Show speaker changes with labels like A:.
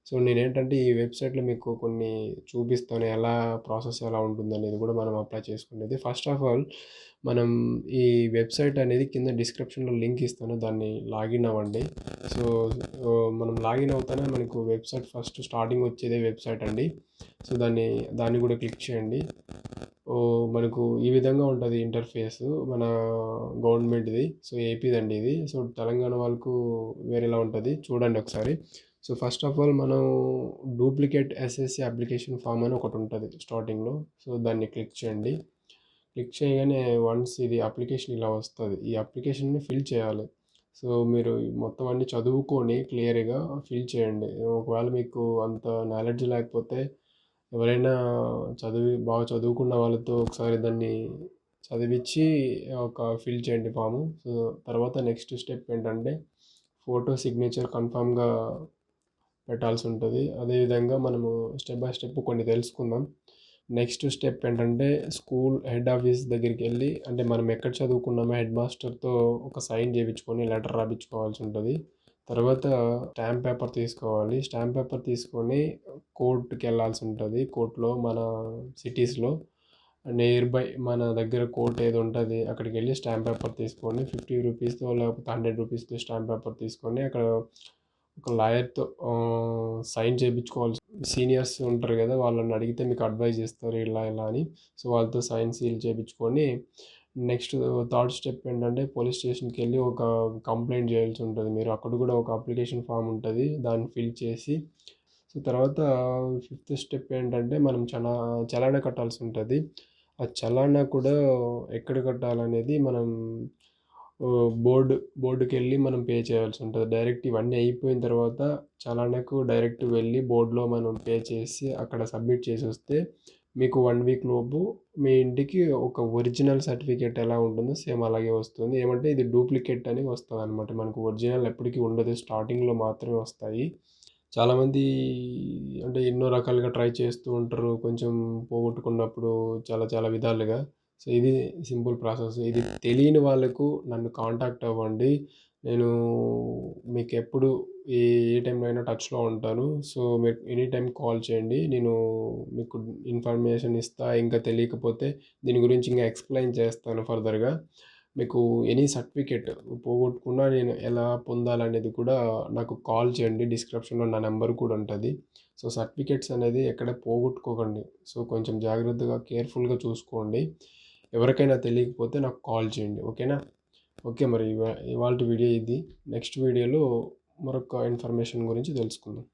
A: So, నేనేంటంటే ఈ వెబ్‌సైట్‌లో మీకు కొన్ని చూపిస్తాను. ప్రాసెస్ ఎలా ఉంటుందనేది గూడా మనం అప్లై చేసుకునేది. ఫస్ట్ ఆఫ్ ఆల్ మనం ఈ వెబ్‌సైట్ అనేది కింద డిస్క్రిప్షన్‌లో లింక్ ఇస్తాను. దాన్ని లాగిన్ అవ్వండి. సో, మనం లాగిన్ అవుతానే మనకు వెబ్‌సైట్ ఫస్ట్ స్టార్టింగ్ వచ్చేదే వెబ్‌సైట్ అండి. సో, దాన్ని గూడా క్లిక్ చేయండి. మనకు ఈ విధంగా ఉంటది ఇంటర్ఫేసు మన గవర్నమెంట్‌ది. సో, ఏపీదండి ఇది. సో, తెలంగాణ వాళ్ళకు వేరేలా ఉంటది. చూడండి ఒకసారి. సో, ఫస్ట్ ఆఫ్ ఆల్ మనం డూప్లికేట్ ఎస్ఎస్‌సి అప్లికేషన్ ఫామ్ అని ఒకటుంటది స్టార్టింగ్‌లో. సో, దాన్ని క్లిక్ చేయండి. క్లిక్ చేయగానే వన్స్ ఇది అప్లికేషన్ ఇలా వస్తది. ఈ అప్లికేషన్‌ని ఫిల్ చేయాలి. సో, మీరు మొత్తం అన్నీ చదువుకొని క్లియర్‌గా ఫిల్ చేయండి. ఒకవేళ మీకు అంత నాలెడ్జ్ లేకపోతే ఎవరైనా బాగా చదువుకున్న వాళ్ళతో ఒకసారి దాన్ని చదివిచ్చి ఫిల్ చేయండి ఫాము. సో, తర్వాత నెక్స్ట్ స్టెప్ ఏంటంటే ఫోటో సిగ్నేచర్ కన్ఫర్మ్‌గా పెట్టాల్సుంటది. అదేవిధంగా మనము స్టెప్ బై స్టెప్ కొన్ని తెలుసుకుందాం. నెక్స్ట్ స్టెప్ ఏంటంటే స్కూల్ హెడ్ ఆఫీస్ దగ్గరికెళ్ళి అంటే మనం ఎక్కడ చదువుకున్నామో హెడ్ మాస్టర్‌తో ఒక సైన్ చేపించుకొని లెటర్ రాపిచ్చుకోవాల్సుంటది. తర్వాత స్టాంప్ పేపర్ తీసుకోవాలి. స్టాంప్ పేపర్ తీసుకొని కోర్ట్‌కెళ్ళాల్సుంటది. కోర్ట్‌లో మన సిటీస్‌లో నియర్ బై మన దగ్గర కోర్ట్ ఏది ఉంటది అక్కడికెళ్ళి స్టాంప్ పేపర్ తీసుకొని రూ. 50 లేకపోతే రూ. 100 స్టాంప్ పేపర్ తీసుకొని అక్కడ ఒక లాయర్‌తో సైన్ చేపించుకోవాలి. సీనియర్స్ ఉంటారు గదా! వాళ్ళని అడిగితే మీకు అడ్వైజ్ ఇస్తారు ఇలా ఇలా అని. సో, వాళ్ళతో సైన్, సీల్ చేపించుకొని నెక్స్ట్ థర్డ్ స్టెప్ ఏంటంటే పోలీస్ స్టేషన్‌కెళ్ళి ఒక కంప్లెయింట్ చేయాల్సుంటది. మీరు అక్కడ గూడా ఒక అప్లికేషన్ ఫార్మ్ ఉంటది. దాన్ని ఫిల్ చేసి సో, తర్వాత ఫిఫ్త్ స్టెప్ ఏంటంటే మనం చలానా కట్టాల్సుంటది. ఆ చలానా కూడా ఎక్కడ కట్టాలనేది మనం బోర్డ్‌కెళ్ళి మనం పే చేయాల్సుంటది. డైరెక్ట్ ఇవన్నీ అయిపోయిన తర్వాత చలానాకు డైరెక్ట్ వెళ్ళి బోర్డ్‌లో మనం పే చేసి అక్కడ సబ్మిట్ చేసొస్తే మీకు 1 వీక్ లోపు మీ ఇంటికి ఒక ఒరిజినల్ సర్టిఫికేట్ ఎలా ఉంటుందో సేమ్ అలాగే వస్తుంది. ఏమంటే ఇది డూప్లికేట్ అని వస్తదనమాట. మనకు ఒరిజినల్ ఎప్పటికి ఉండదు. స్టార్టింగ్‌లో మాత్రమే వస్తాయి. చాలామంది అంటే ఎన్నో రకాలుగా ట్రై చేస్తూ ఉంటారు. కొంచెం పోగొట్టుకున్నప్పుడు చాలా చాలా విధాలుగా. సో, ఇది సింపుల్ ప్రాసెస్. ఇది తెలియని వాళ్ళకు నన్ను కాంటాక్ట్ అవ్వండి. నేను మీకెప్పుడు ఏ ఏ టైంలో అయినా టచ్‌లో ఉంటాను. సో, మీరు ఎనీ టైమ్ కాల్ చేయండి. నేను మీకు ఇన్ఫర్మేషన్ ఇస్తా. ఇంకా తెలియకపోతే దీని గురించి ఇంకా ఎక్స్‌ప్లెయిన్ చేస్తాను ఫర్దర్‌గా. మీకు ఎనీ సర్టిఫికేట్ పోగొట్టుకున్నా నేను ఎలా పొందాలనేది కూడా నాకు కాల్ చేయండి. డిస్క్రిప్షన్‌లో నా నంబర్ కూడా ఉంటది. సో, సర్టిఫికేట్స్ అనేది ఎక్కడ పోగొట్టుకోకండి. సో, కొంచెం జాగ్రత్తగా కేర్‌ఫుల్‌గా చూసుకోండి. ఎవరికైనా తెలియకపోతే నాకు కాల్ చేయండి. ఓకేనా? ఓకే. మరి ఇవాల్టి వీడియో ఇది. నెక్స్ట్ వీడియోలో మరొక ఇన్ఫర్మేషన్ గురించి తెలుసుకుందాం.